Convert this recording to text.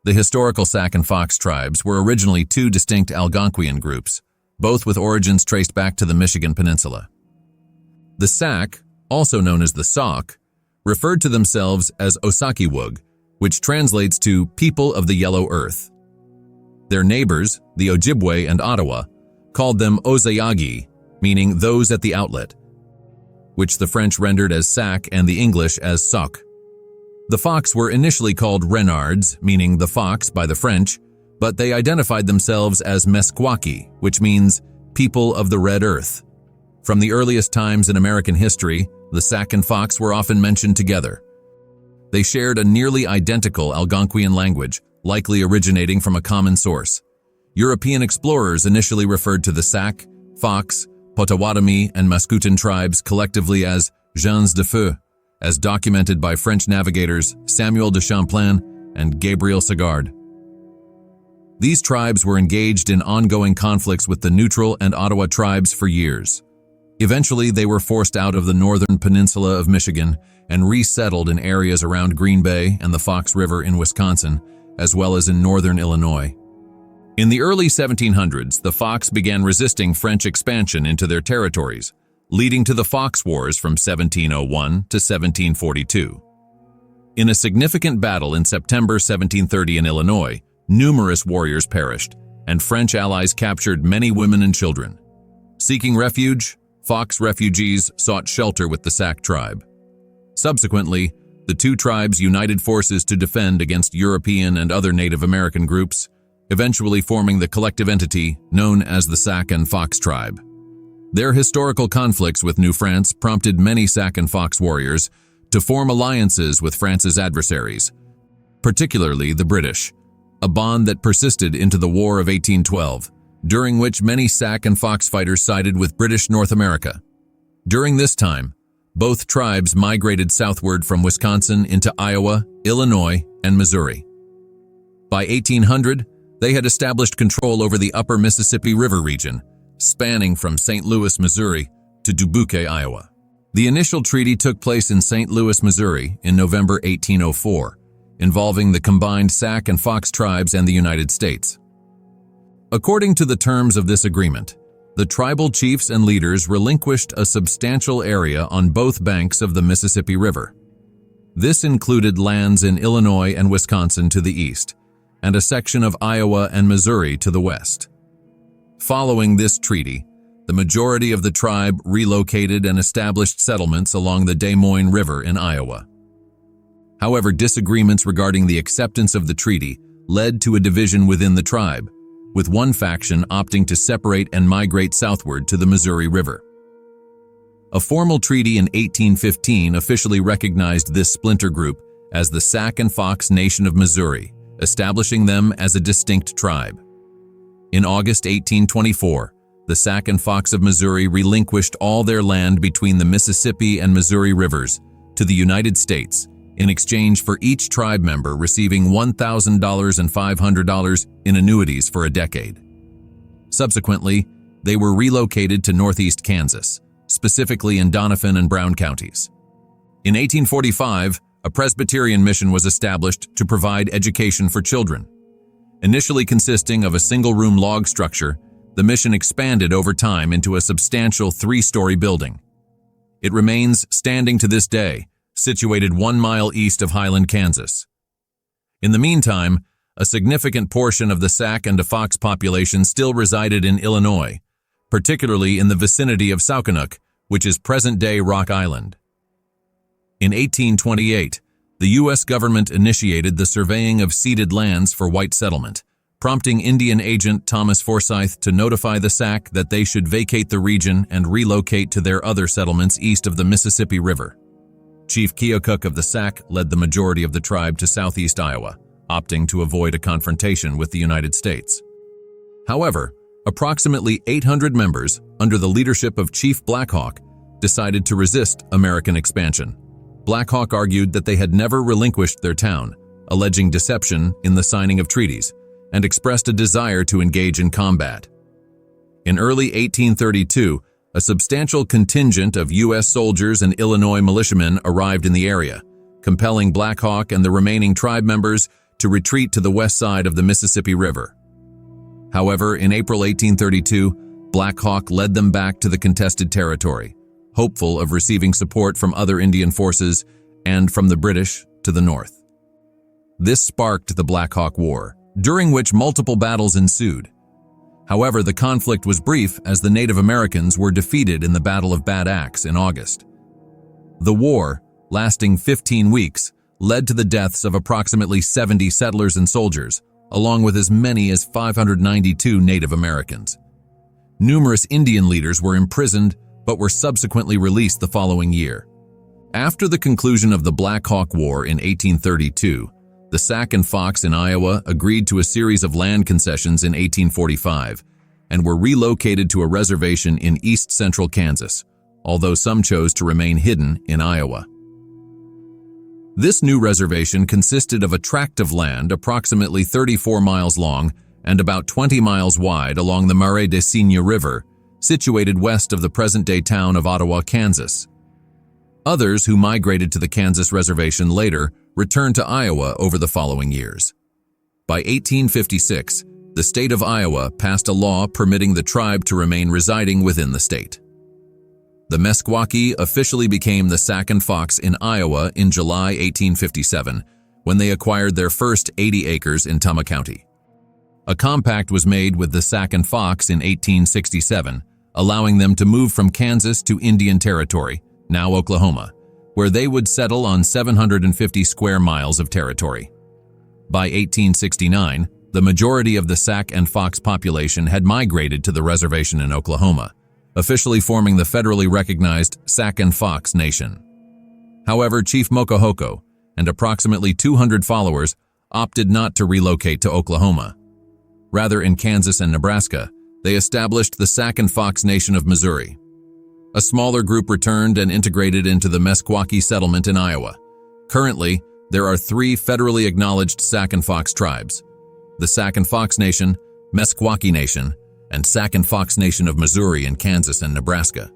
The historical Sac and Fox tribes were originally two distinct Algonquian groups, both with origins traced back to the Michigan Peninsula. The Sac, also known as the Sauk, referred to themselves as Osakiwug, which translates to people of the yellow earth. Their neighbors, the Ojibwe and Ottawa, called them Ozayagi, meaning those at the outlet, which the French rendered as Sac and the English as Sauk. The Fox were initially called Renards, meaning the fox by the French, but they identified themselves as Meskwaki, which means people of the red earth. From the earliest times in American history, the Sac and Fox were often mentioned together. They shared a nearly identical Algonquian language, likely originating from a common source. European explorers initially referred to the Sac, Fox, Potawatomi, and Mascoutin tribes collectively as gens de feu, as documented by French navigators Samuel de Champlain and Gabriel Sagard. These tribes were engaged in ongoing conflicts with the Neutral and Ottawa tribes for years. Eventually, they were forced out of the northern peninsula of Michigan and resettled in areas around Green Bay and the Fox River in Wisconsin, as well as in northern Illinois. In the early 1700s, the Fox began resisting French expansion into their territories, leading to the Fox Wars from 1701 to 1742. In a significant battle in September 1730 in Illinois, numerous warriors perished, and French allies captured many women and children. Seeking refuge, Fox refugees sought shelter with the Sac tribe. Subsequently, the two tribes united forces to defend against European and other Native American groups, eventually forming the collective entity known as the Sac and Fox tribe. Their historical conflicts with New France prompted many Sac and Fox warriors to form alliances with France's adversaries, particularly the British, a bond that persisted into the War of 1812, during which many Sac and Fox fighters sided with British North America. During this time, both tribes migrated southward from Wisconsin into Iowa, Illinois, and Missouri. By 1800, they had established control over the upper Mississippi River region, spanning from St. Louis, Missouri to Dubuque, Iowa. The initial treaty took place in St. Louis, Missouri in November 1804, involving the combined Sac and Fox tribes and the United States. According to the terms of this agreement, the tribal chiefs and leaders relinquished a substantial area on both banks of the Mississippi River. This included lands in Illinois and Wisconsin to the east, and a section of Iowa and Missouri to the west. Following this treaty, the majority of the tribe relocated and established settlements along the Des Moines River in Iowa. However, disagreements regarding the acceptance of the treaty led to a division within the tribe, with one faction opting to separate and migrate southward to the Missouri River. A formal treaty in 1815 officially recognized this splinter group as the Sac and Fox Nation of Missouri, establishing them as a distinct tribe. In August 1824, the Sac and Fox of Missouri relinquished all their land between the Mississippi and Missouri rivers to the United States in exchange for each tribe member receiving $1,000 and $500 in annuities for a decade. Subsequently, they were relocated to northeast Kansas, specifically in Doniphan and Brown counties. In 1845, a Presbyterian mission was established to provide education for children. Initially consisting of a single-room log structure, the mission expanded over time into a substantial three-story building. It remains standing to this day, situated 1 mile east of Highland, Kansas. In the meantime, a significant portion of the Sac and the Fox population still resided in Illinois, particularly in the vicinity of Saukenuk, which is present-day Rock Island. In 1828, the U.S. government initiated the surveying of ceded lands for white settlement, prompting Indian agent Thomas Forsyth to notify the Sac that they should vacate the region and relocate to their other settlements east of the Mississippi River. Chief Keokuk of the Sac led the majority of the tribe to southeast Iowa, opting to avoid a confrontation with the United States. However, approximately 800 members, under the leadership of Chief Blackhawk, decided to resist American expansion. Blackhawk argued that they had never relinquished their town, alleging deception in the signing of treaties, and expressed a desire to engage in combat. In early 1832, a substantial contingent of U.S. soldiers and Illinois militiamen arrived in the area, compelling Blackhawk and the remaining tribe members to retreat to the west side of the Mississippi River. However, in April 1832, Black Hawk led them back to the contested territory, hopeful of receiving support from other Indian forces and from the British to the north. This sparked the Black Hawk War, during which multiple battles ensued. However, the conflict was brief as the Native Americans were defeated in the Battle of Bad Axe in August. The war, lasting 15 weeks, led to the deaths of approximately 70 settlers and soldiers, along with as many as 592 Native Americans. Numerous Indian leaders were imprisoned but were subsequently released the following year. After the conclusion of the Black Hawk War in 1832, the Sac and Fox in Iowa agreed to a series of land concessions in 1845 and were relocated to a reservation in east-central Kansas, although some chose to remain hidden in Iowa. This new reservation consisted of a tract of land approximately 34 miles long and about 20 miles wide along the Marais des Cygnes River, situated west of the present-day town of Ottawa, Kansas. Others who migrated to the Kansas reservation later returned to Iowa over the following years. By 1856, the state of Iowa passed a law permitting the tribe to remain residing within the state. The Meskwaki officially became the Sac and Fox in Iowa in July 1857, when they acquired their first 80 acres in Tama County. A compact was made with the Sac and Fox in 1867, allowing them to move from Kansas to Indian Territory, now Oklahoma, where they would settle on 750 square miles of territory. By 1869, the majority of the Sac and Fox population had migrated to the reservation in Oklahoma, officially forming the federally recognized Sac and Fox Nation. However, Chief Mokohoko and approximately 200 followers opted not to relocate to Oklahoma. Rather, in Kansas and Nebraska, they established the Sac and Fox Nation of Missouri. A smaller group returned and integrated into the Meskwaki settlement in Iowa. Currently, there are 3 federally acknowledged Sac and Fox tribes: the Sac and Fox Nation, Meskwaki Nation, and Sac and Fox Nation of Missouri in Kansas and Nebraska.